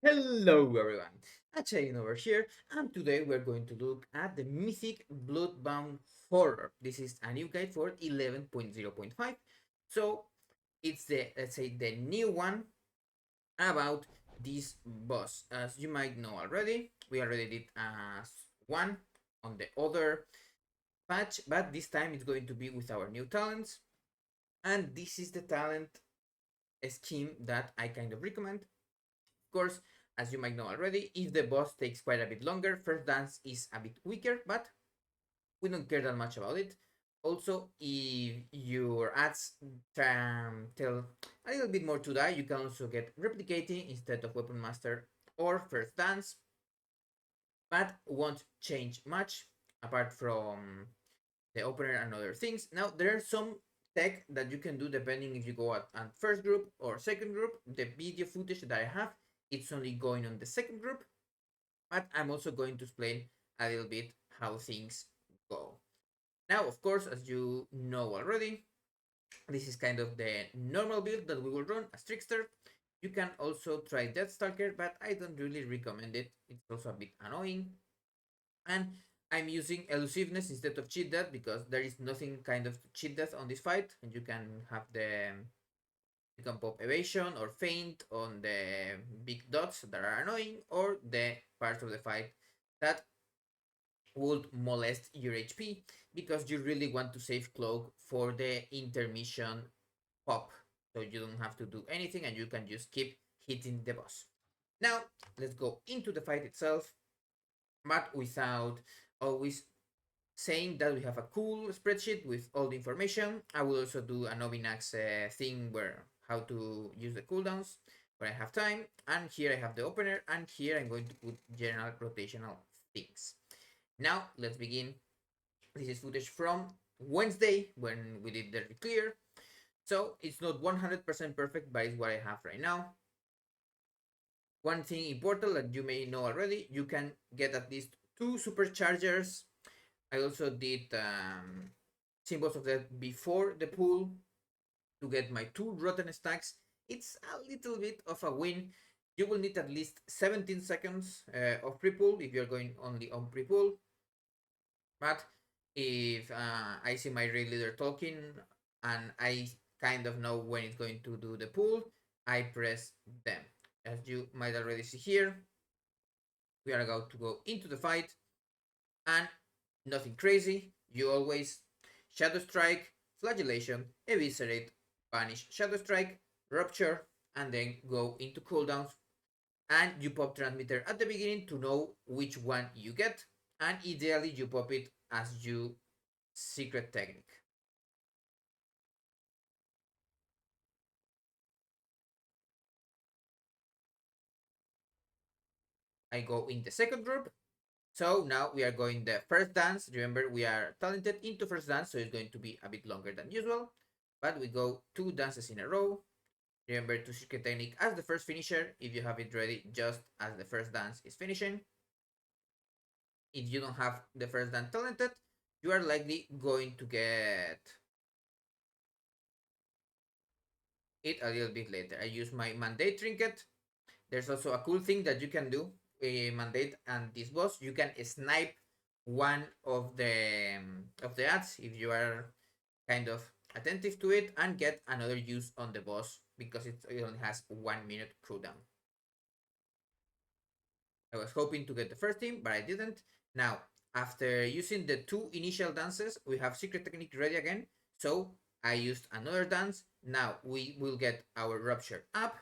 Hello everyone, Hachadino over here, and today we're going to look at the Mythic Bloodbound Horror. This is a new guide for 11.0.5, so it's the, let's say, the new one about this boss. As you might know already, we already did one on the other patch, but this time it's going to be with our new talents, and this is the talent scheme that I kind of recommend. Of course, as you might know already, if the boss takes quite a bit longer, first dance is a bit weaker, but we don't care that much about it. Also, if your ads tell a little bit more to die, you can also get replicating instead of weapon master or first dance, but won't change much apart from the opener and other things. Now, there are some tech that you can do depending if you go at first group or second group. The video footage that I have, it's only going on the second group, but I'm also going to explain a little bit how things go. Now, of course, as you know already, this is kind of the normal build that we will run as Trickster. You can also try Deathstalker, but I don't really recommend it. It's also a bit annoying. And I'm using elusiveness instead of cheat death because there is nothing kind of cheat death on this fight, and you can have you can pop evasion or feint on the big dots that are annoying, or the parts of the fight that would molest your HP because you really want to save cloak for the intermission pop, so you don't have to do anything and you can just keep hitting the boss. Now let's go into the fight itself, but without always saying that we have a cool spreadsheet with all the information. I will also do a Novinax thing where how to use the cooldowns when I have time. And here I have the opener, and here I'm going to put general rotational things. Now let's begin. This is footage from Wednesday when we did the clear. So it's not 100% perfect, but it's what I have right now. One thing important that you may know already, you can get at least 2 superchargers. I also did symbols of that before the pool to get my 2 rotten stacks. It's a little bit of a win. You will need at least 17 seconds of pre-pool if you're going only on pre-pool. But if I see my raid leader talking and I kind of know when it's going to do the pull, I press them. As you might already see here, we are about to go into the fight, and nothing crazy. You always Shadow Strike, Flagellation, Eviscerate, Banish Shadow Strike, Rupture, and then go into cooldowns. And you pop Transmitter at the beginning to know which one you get, and ideally you pop it as you secret technique. I go in the second group. So now we are going the first dance. Remember, we are talented into first dance, so it's going to be a bit longer than usual. But we go 2 dances in a row. Remember to secret technique as the first finisher if you have it ready just as the first dance is finishing. If you don't have the first dance talented, you are likely going to get it a little bit later. I use my mandate trinket. There's also a cool thing that you can do, a mandate and this boss. You can snipe one of the ads if you are kind of attentive to it, and get another use on the boss because it only has 1 minute cooldown. I was hoping to get the first team, but I didn't. Now, after using the 2 initial dances, we have secret technique ready again. So I used another dance. Now we will get our rupture up.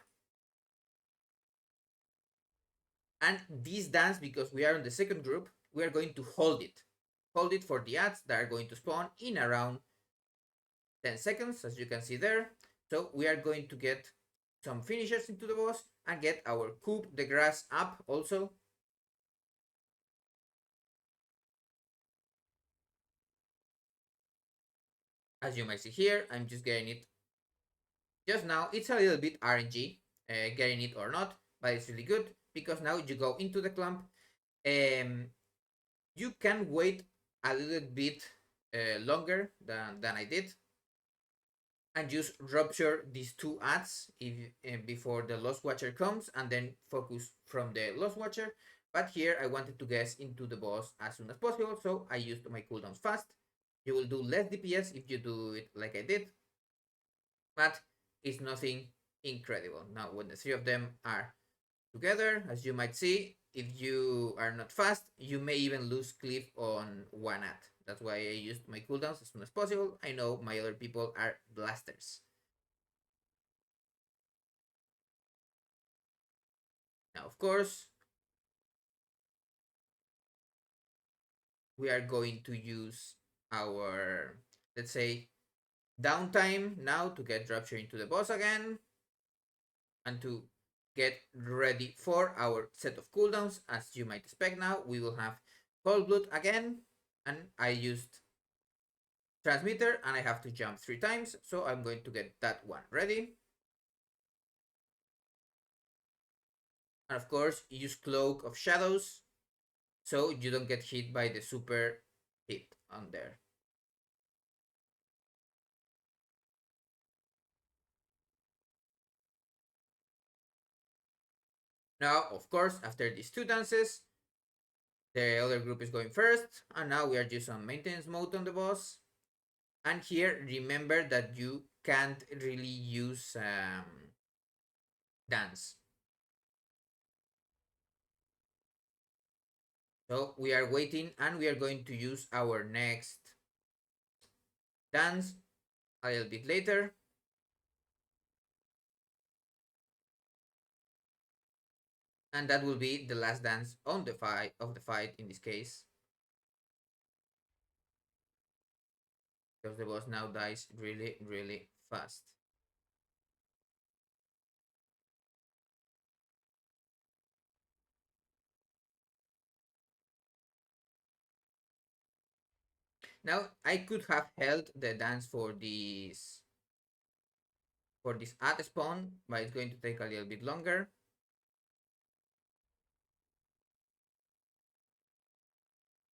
And this dance, because we are in the second group, we are going to hold it. Hold it for the ads that are going to spawn in around 10 seconds, as you can see there. So we are going to get some finishers into the boss and get our coup de grace up also. As you might see here, I'm just getting it just now. It's a little bit RNG, getting it or not, but it's really good because now you go into the clump. You can wait a little bit longer than I did. and just rupture these two ads before the Lost Watcher comes, and then focus from the Lost Watcher. But here I wanted to guess into the boss as soon as possible, so I used my cooldowns fast. You will do less DPS if you do it like I did, but it's nothing incredible. Now, when the three of them are together, as you might see, if you are not fast, you may even lose cliff on one ad. That's why I used my cooldowns as soon as possible. I know my other people are blasters. Now, of course, we are going to use our, let's say, downtime now to get Rupture into the boss again and to get ready for our set of cooldowns. As you might expect now, we will have Cold Blood again, and I used Transmitter and I have to jump 3 times, so I'm going to get that one ready. And of course, use Cloak of Shadows so you don't get hit by the super hit on there. Now, of course, after these two dances, the other group is going first, and now we are just on maintenance mode on the boss. And here, remember that you can't really use dance. So we are waiting, and we are going to use our next dance a little bit later. And that will be the last dance on the fight in this case, because the boss now dies really fast. Now I could have held the dance for this ad spawn, but it's going to take a little bit longer.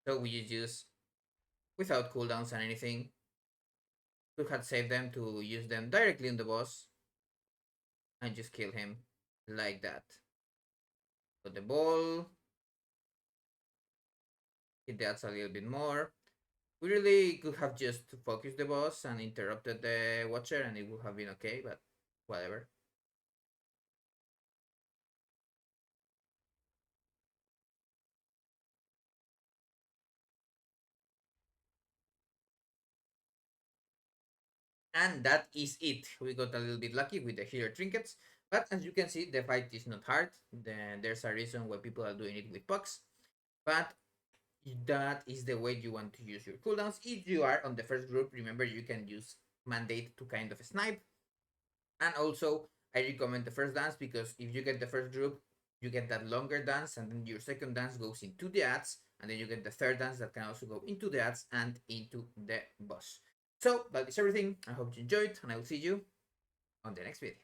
So we use without cooldowns and anything. Could have saved them to use them directly on the boss and just kill him like that. Put the ball, hit the ads a little bit more. We really could have just focused the boss and interrupted the Watcher and it would have been okay, but whatever. And that is it. We got a little bit lucky with the hero trinkets, but as you can see, the fight is not hard. There's a reason why people are doing it with pucks, but that is the way you want to use your cooldowns. If you are on the first group, remember you can use Mandate to kind of snipe. And also, I recommend the first dance because if you get the first group, you get that longer dance, and then your second dance goes into the ads, and then you get the third dance that can also go into the ads and into the boss. So that is everything. I hope you enjoyed, and I will see you on the next video.